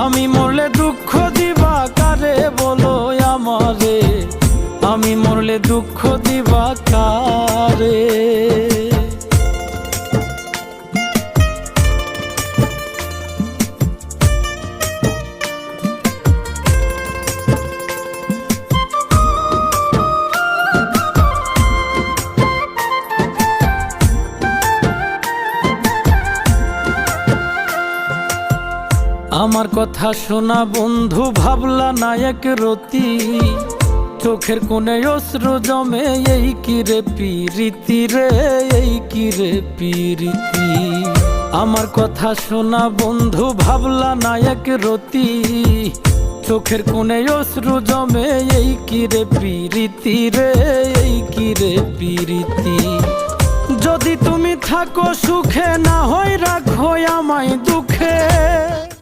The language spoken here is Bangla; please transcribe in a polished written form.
আমি মরলে দুঃখ দিবা কারে বলো আমারে, আমি মরলে দুঃখ দিবা কারে। আমার কথা শোনা বন্ধু, ভাবলা না এক রতি, চোখের কোণে অশ্রু জমে, এই কি রে পিরিতি রে, এই কি রে পিরিতি। আমার কথা শোনা বন্ধু, ভাবলা না এক রতি, চোখের কোণে অশ্রু জমে, এই কি রে পিরিতি রে, এই কি রে পিরিতি। যদি তুমি থাকো সুখে, না হয় রাখো আমায় দুঃখে।